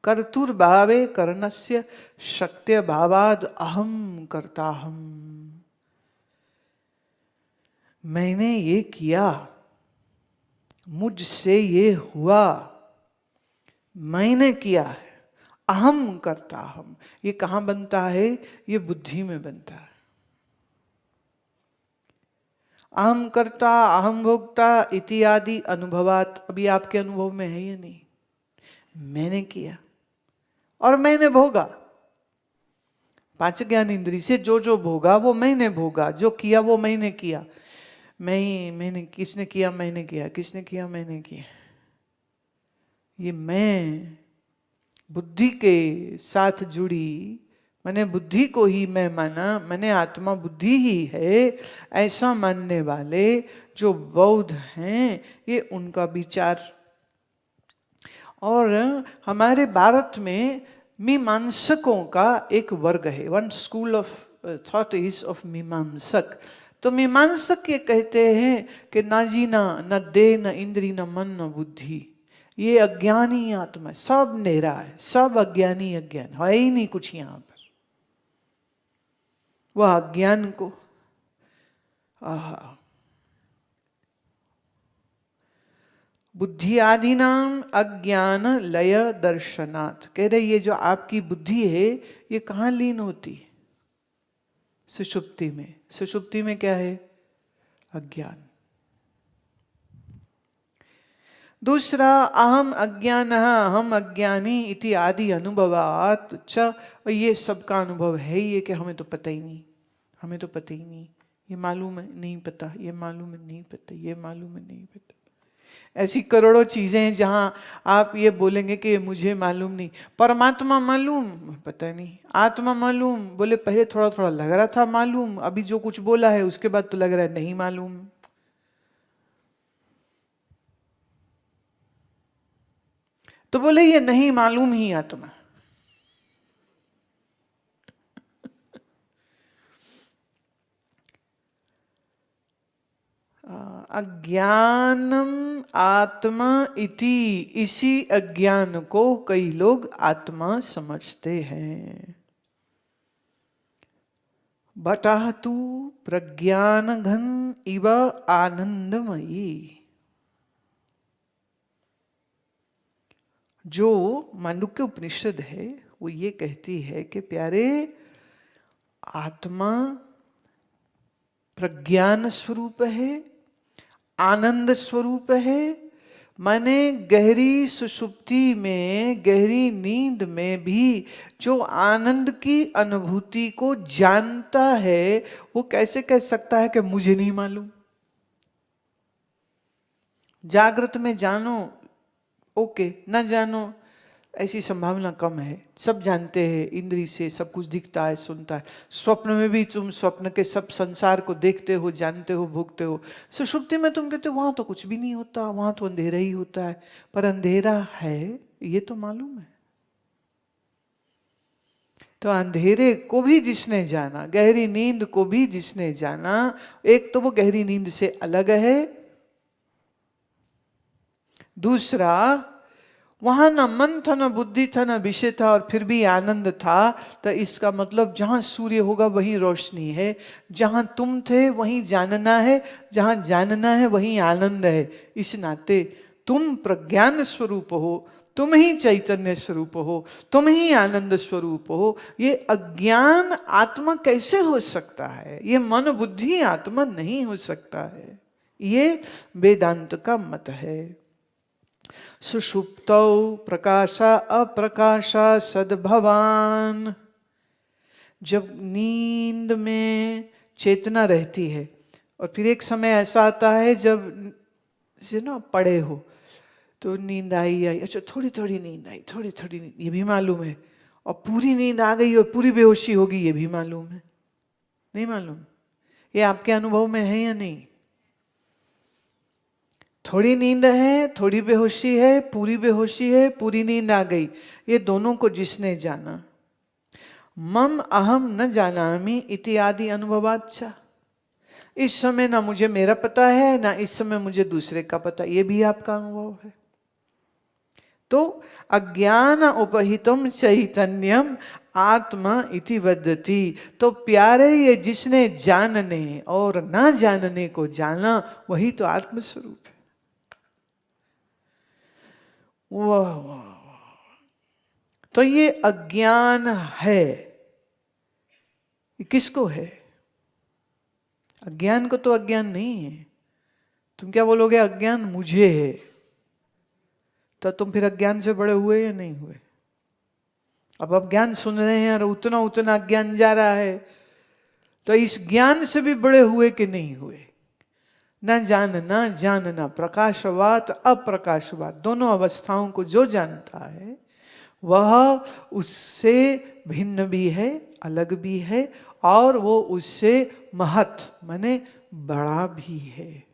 कर्तुर्भावे कर्णस्य शक्त्य भावाद अहम कर्ताहम। मैंने ये किया, मुझसे ये हुआ, मैंने किया है, अहम कर्ताहम। ये कहाँ बनता है? ये बुद्धि में बनता है। अहम कर्ता, अहम भोक्ता इत्यादि अनुभवात। अभी आपके अनुभव में है ये नहीं, मैंने किया और मैंने भोगा। पांच ज्ञान इंद्री से जो जो भोगा वो मैंने भोगा, जो किया वो मैंने किया। मैंने किसने किया? मैंने किया। किसने किया? मैंने किया। ये मैं बुद्धि के साथ जुड़ी, मैंने बुद्धि को ही मैं माना, मैंने आत्मा बुद्धि ही है, ऐसा मानने वाले जो बौद्ध हैं, ये उनका विचार। और हमारे भारत में मीमांसकों का एक वर्ग है, one school of thought is of मीमांसक। तो मीमांसक ये कहते हैं कि ना जीना, न देह, न इंद्री, न मन, न बुद्धि, ये अज्ञानी आत्मा है, सब नेरा है, सब अज्ञानी अज्ञान है ही नहीं कुछ यहां पर। वह अज्ञान को बुद्धि आदि नाम अज्ञान लय दर्शनात्। कह रहे ये जो आपकी बुद्धि है ये कहाँ लीन होती है? सुषुप्ति में। सुषुप्ति में क्या है? अज्ञान। दूसरा, अहम अज्ञान, हम अज्ञानी इति आदि अनुभवात च। ये सबका अनुभव है ये कि हमें तो पता ही नहीं, हमें तो पता ही नहीं, ये मालूम है नहीं पता, ये मालूम है नहीं पता, ये मालूम है नहीं पता। ऐसी करोड़ों चीजें हैं जहां आप ये बोलेंगे कि मुझे मालूम नहीं। परमात्मा मालूम, पता नहीं। आत्मा मालूम, बोले पहले थोड़ा थोड़ा लग रहा था मालूम, अभी जो कुछ बोला है उसके बाद तो लग रहा है नहीं मालूम। तो बोले ये नहीं मालूम ही आत्मा। अज्ञानम आत्मा इति, इसी अज्ञान को कई लोग आत्मा समझते हैं। बटाहतु प्रज्ञान घन इव आनंदमयी। जो मांडुक्य उपनिषद है वो ये कहती है कि प्यारे, आत्मा प्रज्ञान स्वरूप है, आनंद स्वरूप है। माने गहरी सुषुप्ति में, गहरी नींद में भी जो आनंद की अनुभूति को जानता है, वो कैसे कह सकता है कि मुझे नहीं मालूम? जागृत में जानो ओके, ना जानो ऐसी संभावना कम है। सब जानते हैं, इंद्री से सब कुछ दिखता है, सुनता है। स्वप्न में भी तुम स्वप्न के सब संसार को देखते हो, जानते हो, भोगते हो। सुषुप्ति में तुम कहते हो वहां तो कुछ भी नहीं होता, वहां तो अंधेरा ही होता है। पर अंधेरा है ये तो मालूम है। तो अंधेरे को भी जिसने जाना, गहरी नींद को भी जिसने जाना, एक तो वो गहरी नींद से अलग है, दूसरा वहां ना मन था, ना बुद्धि था, ना विषय था, और फिर भी आनंद था। तो इसका मतलब जहां सूर्य होगा वहीं रोशनी है, जहां तुम थे वहीं जानना है, जहां जानना है वहीं आनंद है। इस नाते तुम प्रज्ञान स्वरूप हो, तुम ही चैतन्य स्वरूप हो, तुम ही आनंद स्वरूप हो। ये अज्ञान आत्मा कैसे हो सकता है? ये मन बुद्धि आत्मा नहीं हो सकता है। ये वेदांत का मत है। सुषुप्तौ प्रकाशा अप्रकाशा सद्भवान। जब नींद में चेतना रहती है और फिर एक समय ऐसा आता है जब से ना पड़े हो तो नींद आई, अच्छा थोड़ी थोड़ी नींद आई, थोड़ी थोड़ी नींद, ये भी मालूम है। और पूरी नींद आ गई और पूरी बेहोशी होगी, ये भी मालूम है। नहीं मालूम? ये आपके अनुभव में है या नहीं? थोड़ी नींद है, थोड़ी बेहोशी है, पूरी बेहोशी है, पूरी नींद आ गई। ये दोनों को जिसने जाना, मम अहम न जानामि इत्यादि अनुभवाच्चा। इस समय ना मुझे मेरा पता है, ना इस समय मुझे दूसरे का पता, ये भी आपका अनुभव है। तो अज्ञान उपहितम चैतन्यम आत्मा इति वदति। तो प्यारे, ये जिसने जानने और ना जानने को जाना वही तो आत्मस्वरूप है। वाह वाह। तो ये अज्ञान है, ये किसको है? अज्ञान को तो अज्ञान नहीं है। तुम क्या बोलोगे? अज्ञान मुझे है। तो तुम फिर अज्ञान से बड़े हुए या नहीं हुए? अब आप ज्ञान सुन रहे हैं और उतना उतना अज्ञान जा रहा है, तो इस ज्ञान से भी बड़े हुए कि नहीं हुए? न जानना जानना, प्रकाशवात अप्रकाशवात, दोनों अवस्थाओं को जो जानता है वह उससे भिन्न भी है, अलग भी है, और वो उससे महत माने बड़ा भी है।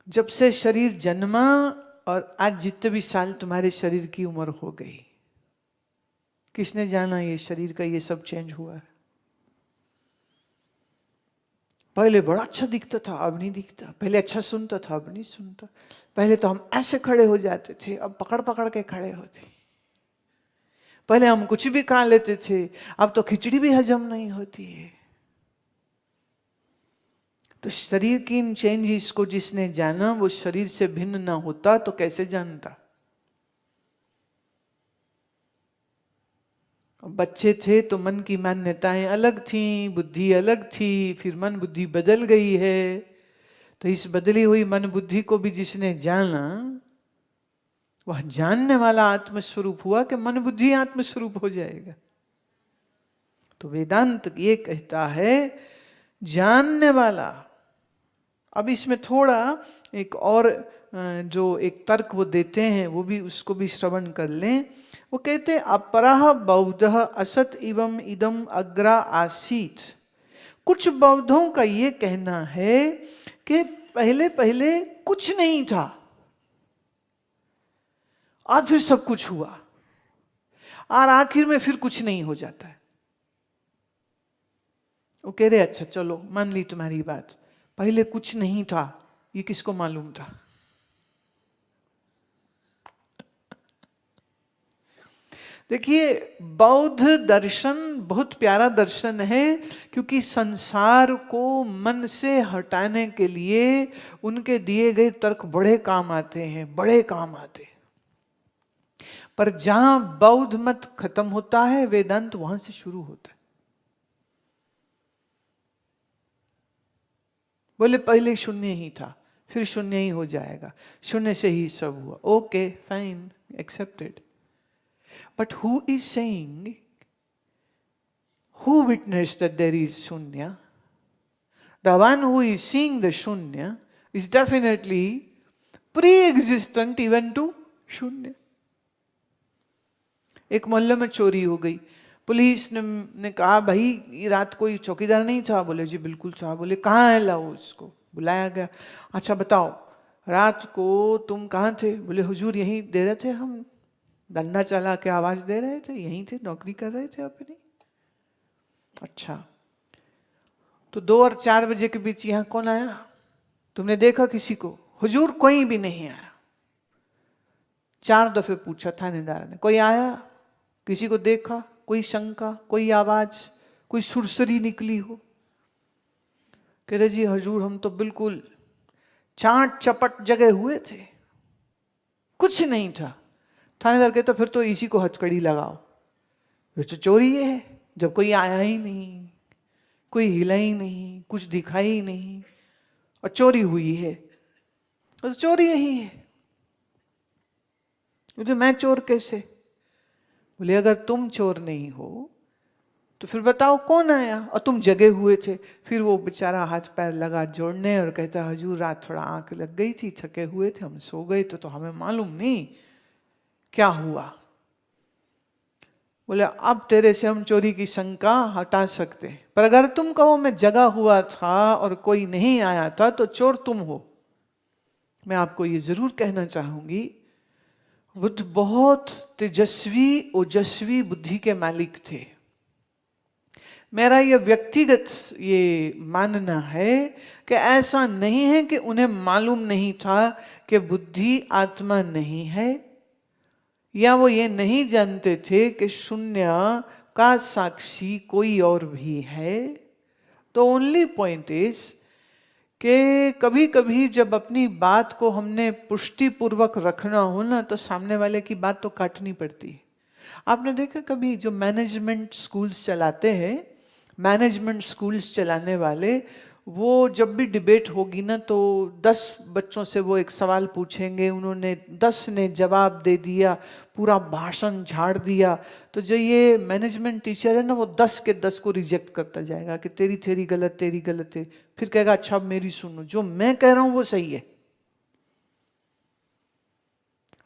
जब से शरीर जन्मा और आज जितने भी साल तुम्हारे शरीर की उम्र हो गई, किसने जाना ये शरीर का ये सब चेंज हुआ है? पहले बड़ा अच्छा दिखता था, अब नहीं दिखता। पहले अच्छा सुनता था, अब नहीं सुनता। पहले तो हम ऐसे खड़े हो जाते थे, अब पकड़ पकड़ के खड़े होते। पहले हम कुछ भी खा लेते थे, अब तो खिचड़ी भी हजम नहीं होती है। तो शरीर की इन चेंजेस को जिसने जाना, वो शरीर से भिन्न ना होता तो कैसे जानता? बच्चे थे तो मन की मान्यताएं अलग थीं, बुद्धि अलग थी, फिर मन बुद्धि बदल गई है। तो इस बदली हुई मन बुद्धि को भी जिसने जाना, वह जानने वाला आत्मस्वरूप हुआ कि मन बुद्धि आत्मस्वरूप हो जाएगा। तो वेदांत ये कहता है जानने वाला। अब इसमें थोड़ा एक और जो एक तर्क वो देते हैं, वो भी उसको भी श्रवण कर लें। वो कहते हैं अपरः बौद्धः असत इवम इदम अग्रा आसीत। कुछ बौद्धों का ये कहना है कि पहले पहले कुछ नहीं था और फिर सब कुछ हुआ, और आखिर में फिर कुछ नहीं हो जाता है। वो कह रहे अच्छा चलो मान ली तुम्हारी बात, पहले कुछ नहीं था, ये किसको मालूम था? देखिए, बौद्ध दर्शन बहुत प्यारा दर्शन है, क्योंकि संसार को मन से हटाने के लिए उनके दिए गए तर्क बड़े काम आते हैं, बड़े काम आते हैं। पर जहां बौद्ध मत खत्म होता है, वेदांत वहां से शुरू होता है। बोले पहले शून्य ही था, फिर शून्य ही हो जाएगा, शून्य से ही सब हुआ। Okay fine, accepted. But who is saying, who witnessed that there is Shunya? The one who is seeing the Shunya is definitely pre-existent even to Shunya. एक मोहल्ले में चोरी हो गई, पुलिस ने कहा भाई ये रात कोई चौकीदार नहीं था? बोले जी बिल्कुल था। बोले कहाँ है, लाओ उसको। बुलाया गया। अच्छा बताओ रात को तुम कहाँ थे? बोले हुजूर यहीं दे रहे थे, हम डंडा चला के आवाज दे रहे थे, यहीं थे, नौकरी कर रहे थे अपनी। अच्छा तो 2 और 4 बजे के बीच यहां कौन आया? तुमने देखा किसी को? हुजूर कोई भी नहीं आया। 4 दफे पूछा थानेदार ने, कोई आया? किसी को देखा? कोई शंका, कोई आवाज, कोई सुरसरी निकली हो? कह रहे जी हुजूर हम तो बिल्कुल चाट चपट जगह हुए थे, कुछ नहीं था। थानेदार कहता फिर तो इसी को हथकड़ी लगाओ, फिर तो चोरी ये है, जब कोई आया ही नहीं, कोई हिला ही नहीं, कुछ दिखाई ही नहीं और चोरी हुई है, तो चोरी यही है। तो मैं चोर कैसे? बोले अगर तुम चोर नहीं हो तो फिर बताओ कौन आया? और तुम जगे हुए थे। फिर वो बेचारा हाथ पैर लगा जोड़ने और कहता हुजूर रात थोड़ा आंख लग गई थी, थके हुए थे, हम सो गए तो हमें मालूम नहीं क्या हुआ। बोले अब तेरे से हम चोरी की शंका हटा सकते हैं, पर अगर तुम कहो मैं जगा हुआ था और कोई नहीं आया था तो चोर तुम हो। मैं आपको ये जरूर कहना चाहूंगी, बुद्ध बहुत तेजस्वी ओजस्वी बुद्धि के मालिक थे। मेरा ये व्यक्तिगत ये मानना है कि ऐसा नहीं है कि उन्हें मालूम नहीं था कि बुद्धि आत्मा नहीं है, या वो ये नहीं जानते थे कि शून्य का साक्षी कोई और भी है। तो ओनली पॉइंट इज कि कभी कभी जब अपनी बात को हमने पुष्टि पूर्वक रखना हो ना, तो सामने वाले की बात तो काटनी पड़ती है। आपने देखा कभी जो मैनेजमेंट स्कूल्स चलाते हैं, मैनेजमेंट स्कूल्स चलाने वाले, वो जब भी डिबेट होगी ना, तो 10 बच्चों से वो एक सवाल पूछेंगे, उन्होंने 10 ने जवाब दे दिया, पूरा भाषण झाड़ दिया, तो जो ये मैनेजमेंट टीचर है ना, वो 10 के 10 को रिजेक्ट करता जाएगा कि तेरी थ्योरी गलत, तेरी गलत है। फिर कहेगा अच्छा मेरी सुनो, जो मैं कह रहा हूं वो सही है।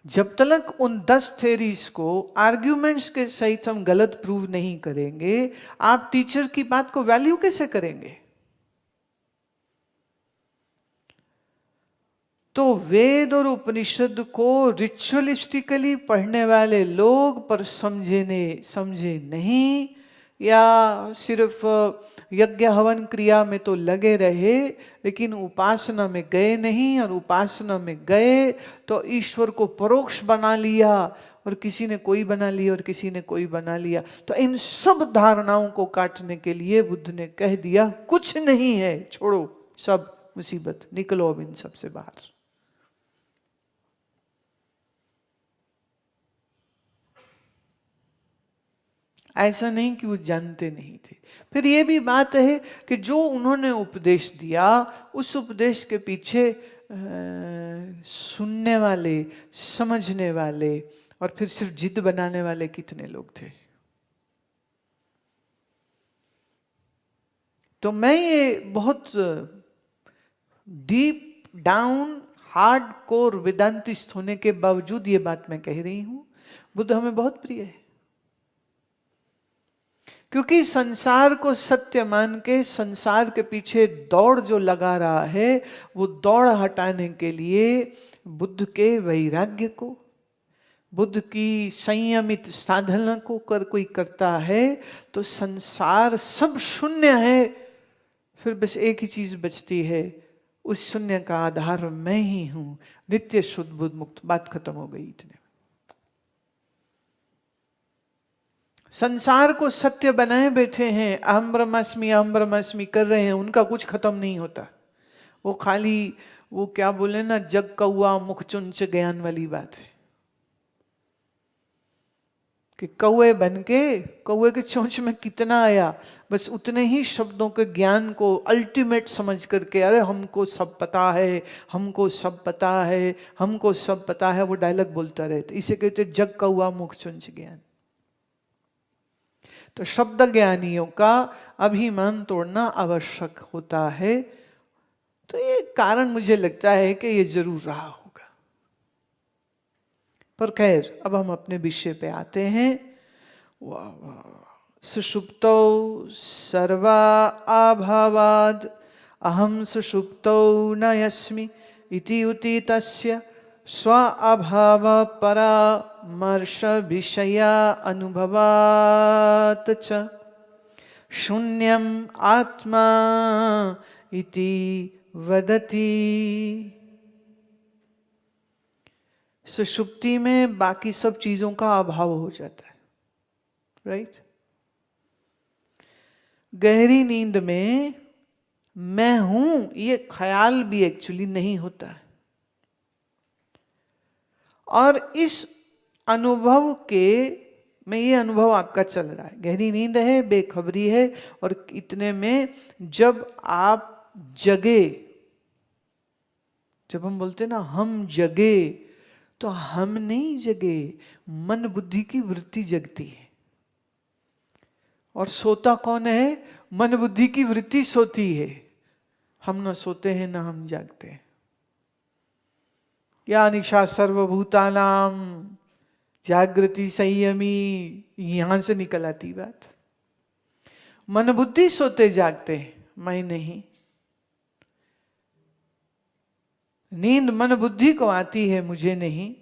जब तक उन 10 थ्योरीज को आर्ग्यूमेंट्स के सहित हम गलत प्रूव नहीं करेंगे, आप टीचर की बात को वैल्यू कैसे करेंगे? तो वेद और उपनिषद को रिचुअलिस्टिकली पढ़ने वाले लोग पर समझे नहीं, या सिर्फ यज्ञ हवन क्रिया में तो लगे रहे लेकिन उपासना में गए नहीं, और उपासना में गए तो ईश्वर को परोक्ष बना लिया, और किसी ने कोई बना लिया और किसी ने कोई बना लिया। तो इन सब धारणाओं को काटने के लिए बुद्ध ने कह दिया कुछ नहीं है, छोड़ो सब मुसीबत, निकलो अब इन सब से बाहर। ऐसा नहीं कि वो जानते नहीं थे। फिर ये भी बात है कि जो उन्होंने उपदेश दिया, उस उपदेश के पीछे सुनने वाले, समझने वाले और फिर सिर्फ जिद बनाने वाले कितने लोग थे। तो मैं ये बहुत डीप डाउन हार्ड कोर वेदांतिस्ट होने के बावजूद ये बात मैं कह रही हूं, बुद्ध हमें बहुत प्रिय है। क्योंकि संसार को सत्य मान के संसार के पीछे दौड़ जो लगा रहा है, वो दौड़ हटाने के लिए बुद्ध के वैराग्य को, बुद्ध की संयमित साधना को कर कोई करता है, तो संसार सब शून्य है, फिर बस एक ही चीज बचती है, उस शून्य का आधार मैं ही हूं, नित्य शुद्ध बुद्ध मुक्त। बात खत्म हो गई इतने। संसार को सत्य बनाए बैठे हैं, अहम ब्रह्मास्मि कर रहे हैं, उनका कुछ खत्म नहीं होता। वो खाली वो क्या बोले ना, जग कौआ मुख चुंच ज्ञान वाली बात है कि कौए बन के कौए के चोंच में कितना आया, बस उतने ही शब्दों के ज्ञान को अल्टीमेट समझ करके, अरे हमको सब पता है, हमको सब पता है, हमको सब पता है, वो डायलॉग बोलता रहता। इसे कहते जग कौआ मुख चुंच ज्ञान। तो शब्द ज्ञानियों का अभिमान तोड़ना आवश्यक होता है। तो ये कारण मुझे लगता है कि ये जरूर रहा होगा। पर खैर, अब हम अपने विषय पे आते हैं। सुषुप्तौ सर्वा अभावाद अहम सुषुप्तौ न यस्मि इति उतितस्य स्व अभाव परामर्श विषया अनुभवात् च शून्यम आत्मा इति वदति। सुषुप्ति में बाकी सब चीजों का अभाव हो जाता है, राइट? गहरी नींद में मैं हूं ये ख्याल भी एक्चुअली नहीं होता है, और इस अनुभव के में ये अनुभव आपका चल रहा है, गहरी नींद है, बेखबरी है, और इतने में जब आप जगे, जब हम बोलते ना हम जगे, तो हम नहीं जगे, मन बुद्धि की वृत्ति जगती है। और सोता कौन है? मन बुद्धि की वृत्ति सोती है। हम ना सोते हैं ना हम जागते हैं। या निशा सर्वभूतानाम जागृति संयमी, यहां से निकल आती बात। मन बुद्धि सोते जागते हैं, मैं नहीं। नींद मन बुद्धि को आती है, मुझे नहीं।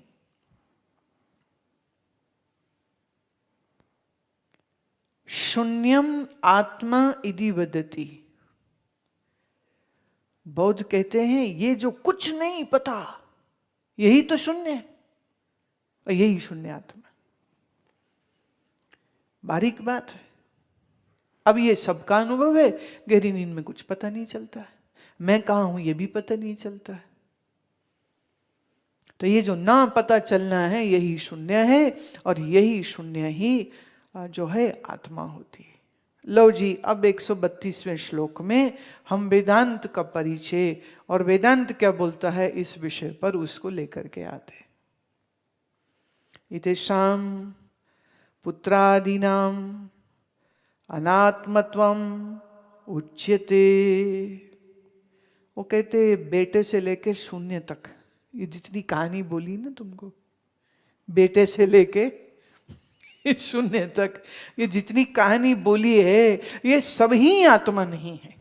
शून्यम आत्मा इति वदति। बौद्ध कहते हैं ये जो कुछ नहीं पता यही तो शून्य है, और यही शून्य आत्मा। बारीक बात है। अब ये सबका अनुभव है, गहरी नींद में कुछ पता नहीं चलता है, मैं कहाँ हूं ये भी पता नहीं चलता है। तो ये जो ना पता चलना है यही शून्य है, और यही शून्य ही जो है आत्मा होती है। लो जी, अब 132वें श्लोक में हम वेदांत का परिचय और वेदांत क्या बोलता है इस विषय पर उसको लेकर के आते हैं। इतेषां पुत्रादीनां अनात्मत्वम उच्यते। वो कहते बेटे से लेके शून्य तक, ये जितनी कहानी बोली ना तुमको, बेटे से लेके शून्य तक, ये जितनी कहानी बोली है ये सब ही आत्मा नहीं है।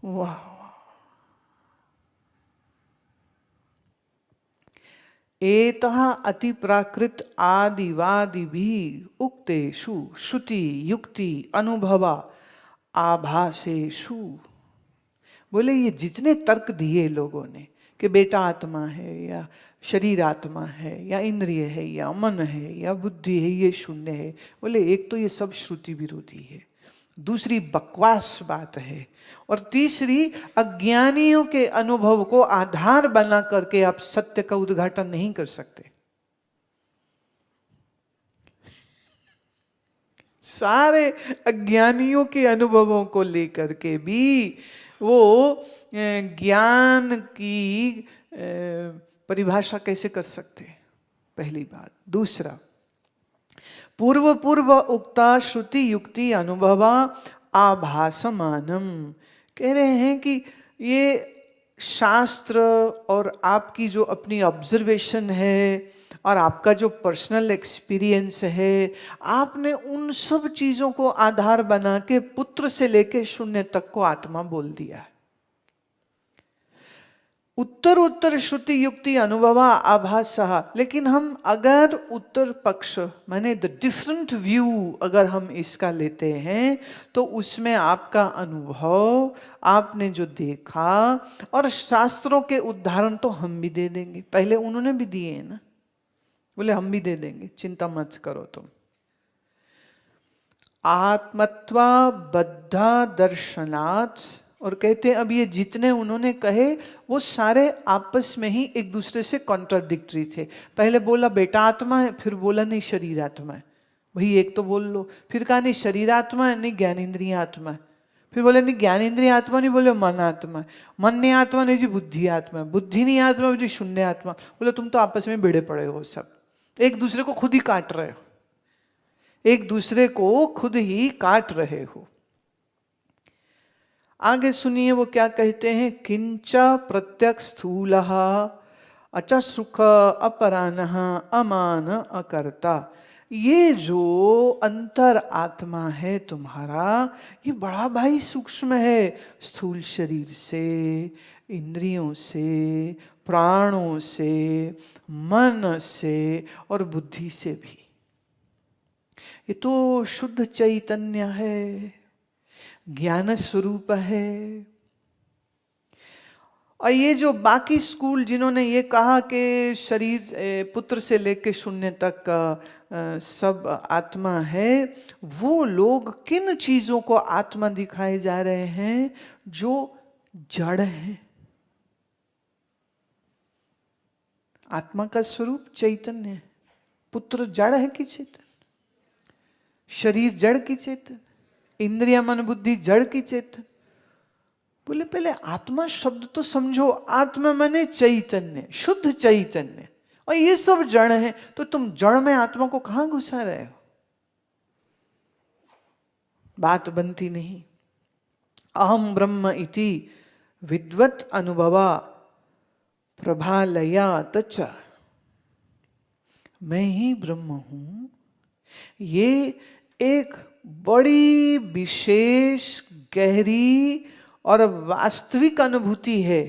वाह। एतः अति प्राकृत आदिवादि भी उक्तेषु श्रुति युक्ति अनुभवा आभासेषु। बोले ये जितने तर्क दिए लोगों ने कि बेटा आत्मा है या शरीर आत्मा है या इंद्रिय है या मन है या बुद्धि है, ये शून्य है, बोले एक तो ये सब श्रुति विरोधी है, दूसरी बकवास बात है, और तीसरी अज्ञानियों के अनुभव को आधार बना करके आप सत्य का उद्घाटन नहीं कर सकते। सारे अज्ञानियों के अनुभवों को लेकर के भी वो ज्ञान की परिभाषा कैसे कर सकते? पहली बात। दूसरा, पूर्व पूर्व उक्ता श्रुति युक्ति अनुभवा आभासमानम। कह रहे हैं कि ये शास्त्र और आपकी जो अपनी ऑब्जर्वेशन है और आपका जो पर्सनल एक्सपीरियंस है, आपने उन सब चीजों को आधार बना के पुत्र से लेके शून्य तक को आत्मा बोल दिया है। उत्तर उत्तर श्रुति युक्ति अनुभवा आभासः। लेकिन हम अगर उत्तर पक्ष माने द डिफरेंट व्यू अगर हम इसका लेते हैं तो उसमें आपका अनुभव, आपने जो देखा, और शास्त्रों के उदाहरण तो हम भी दे देंगे। पहले उन्होंने भी दिए हैं ना, बोले हम भी दे देंगे, चिंता मत करो तुम। आत्मत्वा बद्धा दर्शनात्। और कहते हैं अब ये जितने उन्होंने कहे वो सारे आपस में ही एक दूसरे से कॉन्ट्राडिक्टरी थे। पहले बोला बेटा आत्मा है, फिर बोला नहीं शरीर आत्मा है। भाई एक तो बोल लो। फिर कहा नहीं शरीर आत्मा है, नहीं ज्ञानेंद्रिय आत्मा है। फिर बोले नहीं ज्ञानेंद्रिय आत्मा नहीं, बोले मन आत्मा है। मन नहीं आत्मा नहीं जी, बुद्धि आत्मा है। बुद्धि नहीं आत्मा जी, शून्य आत्मा। बोले तुम तो आपस में भिड़े पड़े हो, सब एक दूसरे को खुद ही काट रहे हो, एक दूसरे को खुद ही काट रहे हो। आगे सुनिए वो क्या कहते हैं। किंचा प्रत्यक्ष स्थूलः अच सुख अपरानः अमान अकर्ता। ये जो अंतर आत्मा है तुम्हारा, ये बड़ा भाई सूक्ष्म है। स्थूल शरीर से, इंद्रियों से, प्राणों से, मन से और बुद्धि से भी। ये तो शुद्ध चैतन्य है, ज्ञान स्वरूप है। और ये जो बाकी स्कूल जिन्होंने ये कहा कि शरीर पुत्र से लेकर शून्य तक सब आत्मा है, वो लोग किन चीजों को आत्मा दिखाए जा रहे हैं? जो जड़ है। आत्मा का स्वरूप चैतन्य है। पुत्र जड़ है कि चेतन? शरीर जड़ की चेतन? इंद्रिया मन बुद्धि जड़ की चेतन? बोले पहले आत्मा शब्द तो समझो। आत्मा माने चैतन्य, शुद्ध चैतन्य, और ये सब जड़ है। तो तुम जड़ में आत्मा को कहां घुसा रहे हो? बात बनती नहीं। अहम ब्रह्म इति विद्वत अनुभवा प्रभालया तच्च। मैं ही ब्रह्म हूं, ये एक बड़ी विशेष गहरी और वास्तविक अनुभूति है